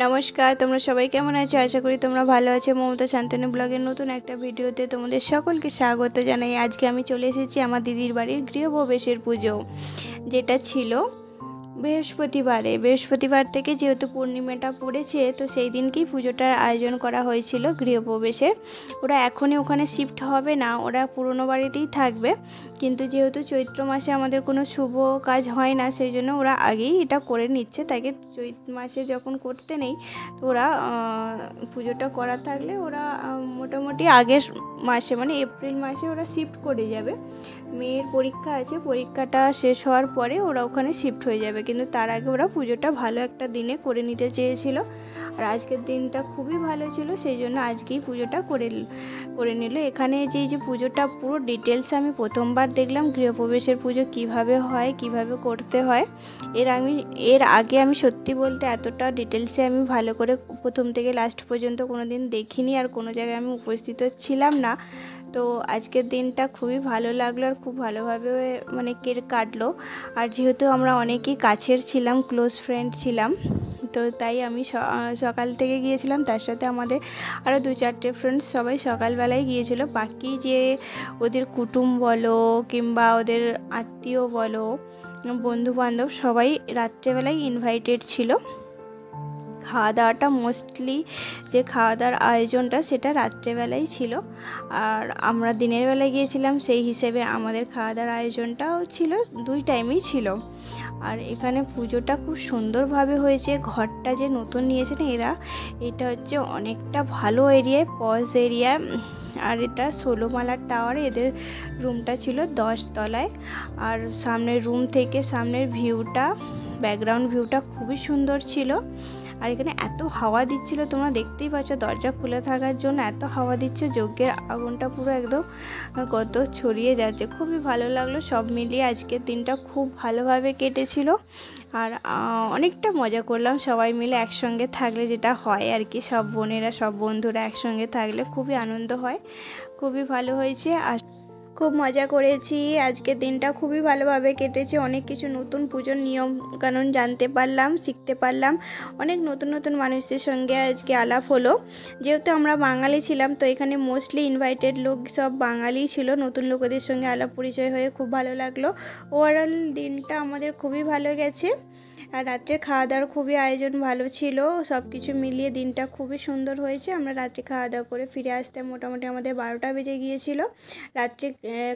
নমস্কার, তোমরা সবাই কেমন আছো? আশা করি তোমরা ভালো আছো। মমতা শান্তনু ব্লগের নতুন একটা ভিডিওতে তোমাদের সকলকে স্বাগত জানাই। আজকে আমি চলে এসেছি আমার দিদির বাড়ির গৃহপ্রবেশের পুজো, যেটা ছিল বৃহস্পতিবার থেকে, যেহেতু পূর্ণিমাটা পড়েছে তো সেই দিনকেই পুজোটার আয়োজন করা হয়েছিল গৃহপ্রবেশের। ওরা এখনই ওখানে শিফট হবে না, ওরা পুরনো বাড়িতেই থাকবে, কিন্তু যেহেতু চৈত্র মাসে আমাদের কোনো শুভ কাজ হয় না, সেই জন্য ওরা আগেই এটা করে নিচ্ছে। তাকে চৈত্র মাসে যখন করতে নেই তো ওরা পুজোটা করা থাকলে ওরা মোটামুটি আগের মাসে মানে এপ্রিল মাসে ওরা শিফট করে যাবে। মেয়ের পরীক্ষা আছে, পরীক্ষাটা শেষ হওয়ার পরে ওরা ওখানে শিফট হয়ে যাবে, কিন্তু তার আগে ওরা পুজোটা ভালো একটা দিনে করে নিতে চেয়েছিল। আর আজকের দিনটা খুবই ভালো ছিল, সেই জন্য আজকেই পুজোটা করে নিল। এখানে যে পুজোটা পুরো ডিটেলস আমি প্রথমবার দেখলাম, গৃহপ্রবেশের পুজো কিভাবে হয়, কিভাবে করতে হয়। এর আগে আমি সত্যি বলতে এতটা ডিটেলসে আমি ভালো করে প্রথম থেকে লাস্ট পর্যন্ত কোনো দিন দেখিনি, আর কোনো জায়গায় আমি উপস্থিত ছিলাম না। তো আজকের দিনটা খুবই ভালো লাগলো, আর খুব ভালোভাবে মানে কেক কাটলো। আর যেহেতু আমরা অনেকেই কাছের ছিলাম, ক্লোজ ফ্রেন্ড ছিলাম, তো তাই আমি সকাল থেকে গিয়েছিলাম। তার সাথে আমাদের আরও 2-4টে ফ্রেন্ডস সবাই সকালবেলায় গিয়েছিল। বাকি যে ওদের কুটুম বলো কিংবা ওদের আত্মীয় বলো, বন্ধুবান্ধব সবাই রাত্রেবেলায় ইনভাইটেড ছিল। খাওয়া দাওয়াটা মোস্টলি যে খাওয়া দাওয়ার আয়োজনটা সেটা রাত্রেবেলাই ছিল, আর আমরা দিনের বেলায় গিয়েছিলাম, সেই হিসেবে আমাদের খাওয়া দাওয়ার আয়োজনটাও ছিল, 2 টাইমই ছিল। আর এখানে পুজোটা খুব সুন্দরভাবে হয়েছে। ঘরটা যে নতুন নিয়েছে না এরা, এটা হচ্ছে অনেকটা ভালো এরিয়ায়, পজ এরিয়ায়, আর এটা 16মালার টাওয়ারে এদের রুমটা ছিল 10 তলায়। আর সামনের রুম থেকে সামনের ভিউটা, ব্যাকগ্রাউন্ড ভিউটা খুবই সুন্দর ছিল। আর এখানে এত হাওয়া দিচ্ছিল, তোমরা দেখতেই পাচ্ছ, দরজা খুলে থাকার জন্য এত হাওয়া দিচ্ছে, যজ্ঞের আগুনটা পুরো একদম কত ছড়িয়ে যাচ্ছে। খুবই ভালো লাগলো। সব মিলিয়ে আজকের দিনটা খুব ভালোভাবে কেটেছিল, আর অনেকটা মজা করলাম সবাই মিলে একসঙ্গে থাকলে, যেটা হয় আর কি, সব বোনেরা সব বন্ধুরা একসঙ্গে থাকলে খুবই আনন্দ হয়। খুবই ভালো হয়েছে, আর খুব মজা করেছি। আজকের দিনটা খুবই ভালোভাবে কেটেছে। অনেক কিছু নতুন পুজোর নিয়ম কানুন জানতে পারলাম, শিখতে পারলাম। অনেক নতুন নতুন মানুষদের সঙ্গে আজকে আলাপ হলো। যেহেতু আমরা বাঙালি ছিলাম, তো এখানে মোস্টলি ইনভাইটেড লোক সব বাঙালি ছিল। নতুন লোকেদের সঙ্গে আলাপ পরিচয় হয়ে খুব ভালো লাগলো। ওভারঅল দিনটা আমাদের খুবই ভালো গেছে। আর রাত্রে খাওয়া দাওয়ার খুবই আয়োজন ভালো ছিল। সব কিছু মিলিয়ে দিনটা খুবই সুন্দর হয়েছে। আমরা রাত্রে খাওয়া দাওয়া করে ফিরে আসতে মোটামুটি আমাদের 12টা বেজে গিয়েছিল। রাত্রে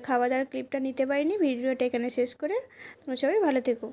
খাওয়া দাওয়ার ক্লিপটা নিতে পারিনি। ভিডিওটা এখানে শেষ করে তোমরা সবাই ভালো থেকো।